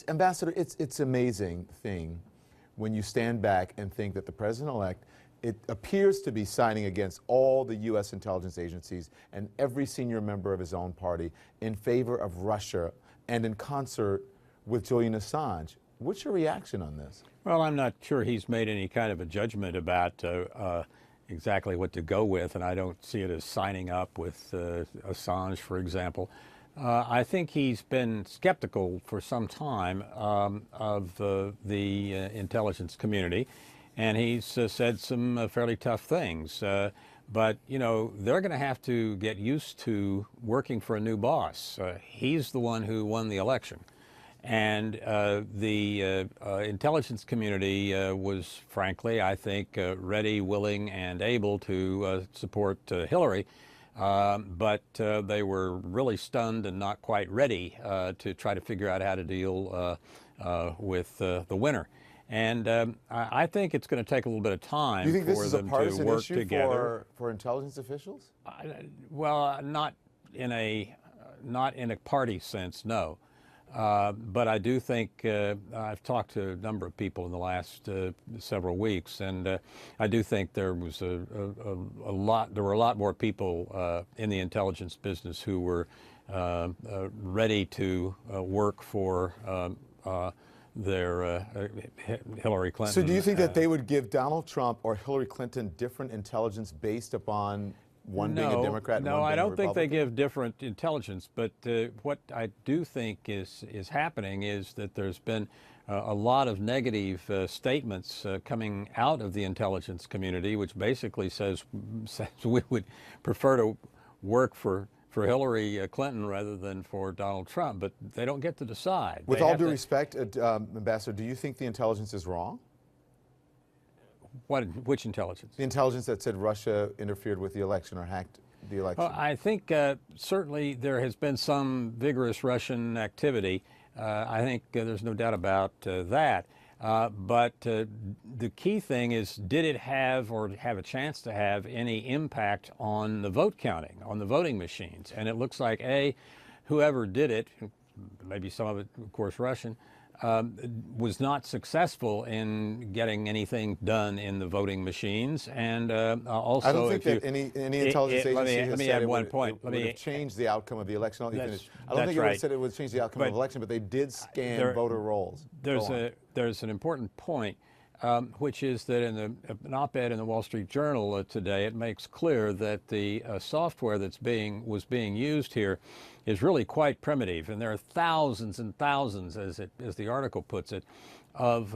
Ambassador, it's amazing thing when you stand back and think that the president-elect, it appears to be siding against all the U.S. intelligence agencies and every senior member of his own party in favor of Russia and in concert with Julian Assange. What's your reaction on this? Well, I'm not sure he's made any kind of a judgment about exactly what to go with, and I don't see it as signing up with Assange, for example. I think he's been skeptical for some time of the intelligence community, and he's said some fairly tough things. But, you know, they're going to have to get used to working for a new boss. He's the one who won the election. And the intelligence community was, frankly, I think, ready, willing, and able to support Hillary. But they were really stunned and not quite ready to try to figure out how to deal with the winner. And I think it's going to take a little bit of time Do you think for this is a them to partisan work issue together. for intelligence officials? Well, not in a party sense, no. But I do think I've talked to a number of people in the last several weeks, and I do think there was there were a lot more people in the intelligence business who were ready to work for their Hillary Clinton. So do you think that they would give Donald Trump or Hillary Clinton different intelligence based upon one being a Democrat and one being a Republican? No, I don't think they give different intelligence, but what I do think is happening is that there's been a lot of negative statements coming out of the intelligence community, which basically says we would prefer to work for Hillary Clinton rather than for Donald Trump, but they don't get to decide. With all due respect, Ambassador, do you think the intelligence is wrong? Which intelligence? The intelligence that said Russia interfered with the election or hacked the election. Well, I think certainly there has been some vigorous Russian activity. I think there's no doubt about that. But the key thing is, did it have or have a chance to have any impact on the vote counting, on the voting machines? And it looks like, whoever did it, maybe some of it, of course, Russian, was not successful in getting anything done in the voting machines. And also, I don't think that any intelligence agency has said it would have changed the outcome of the election. I don't think it would have said it would change the outcome of the election, but they did scan voter rolls. There's an important point, which is that in an op-ed in the Wall Street Journal today, it makes clear that the software was being used here is really quite primitive, and there are thousands and thousands, as the article puts it, of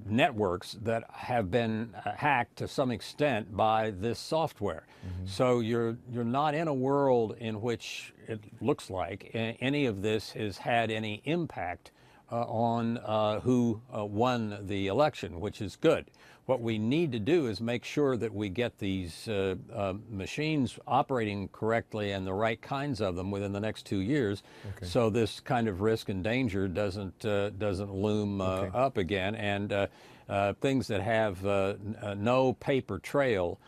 networks that have been hacked to some extent by this software. Mm-hmm. So you're not in a world in which it looks like any of this has had any impact on who won the election, which is good. What we need to do is make sure that we get these machines operating correctly and the right kinds of them within the next 2 years, so this kind of risk and danger doesn't loom up again. And things that have no paper trail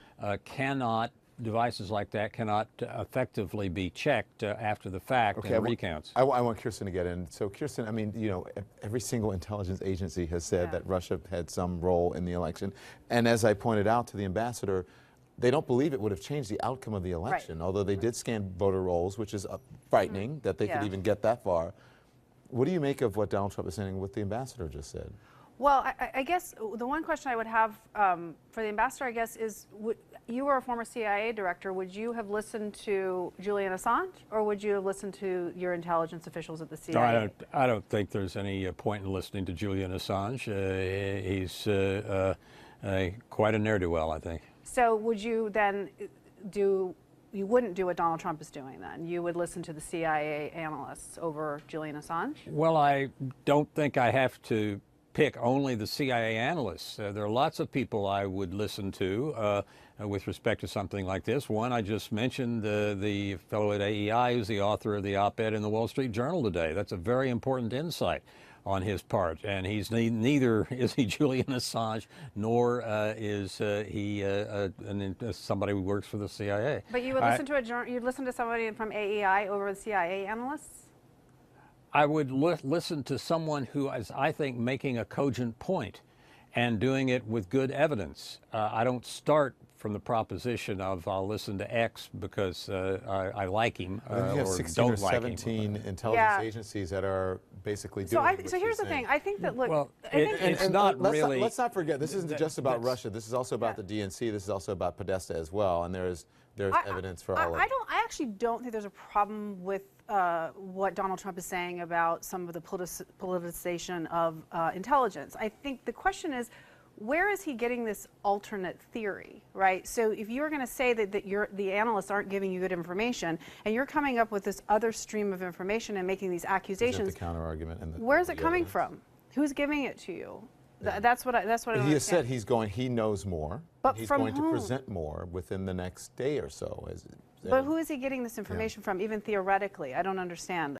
devices like that cannot effectively be checked after the fact in recounts. I want Kirsten to get in. So Kirsten, I mean, you know, every single intelligence agency has said that Russia had some role in the election. And as I pointed out to the ambassador, they don't believe it would have changed the outcome of the election, although they did scan voter rolls, which is frightening that they could even get that far. What do you make of what Donald Trump is saying, what the ambassador just said? Well, I guess the one question I would have for the ambassador, I guess, is you were a former CIA director. Would you have listened to Julian Assange, or would you have listened to your intelligence officials at the CIA? No, I don't think there's any point in listening to Julian Assange. He's quite a ne'er-do-well, I think. So would you then you wouldn't do what Donald Trump is doing then? You would listen to the CIA analysts over Julian Assange? Well, I don't think I have to pick only the CIA analysts. There are lots of people I would listen to with respect to something like this. One, I just mentioned the fellow at AEI who's the author of the op-ed in the Wall Street Journal today. That's a very important insight on his part, and he's neither is he Julian Assange, nor is he somebody who works for the CIA. But you would listen to you'd listen to somebody from AEI over the CIA analysts? I would listen to someone who is, I think, making a cogent point and doing it with good evidence. I don't start from the proposition of I'll listen to X because I like him Then you have or 16 or don't like him. 17 intelligence Yeah. agencies that are basically So, doing I, what so you're here's the saying. thing. I think that, look, Well, I think it's not let's really. let's not forget, this isn't just about that's- Russia. This is also about Yeah. the DNC. This is also about Podesta as well. And there's evidence for I, all of I it. don't. I actually don't think there's a problem with what Donald Trump is saying about some of the politicization of intelligence. I think the question is, where is he getting this alternate theory, right? So if you're going to say that the analysts aren't giving you good information, and you're coming up with this other stream of information and making these Present accusations, the counter argument. And where is it the coming evidence. from? Who's giving it to you? That's what I don't He has said understand. he knows more. But and he's from going whom? to present more within the next day or so. But who is he getting this information from, even theoretically? I don't understand.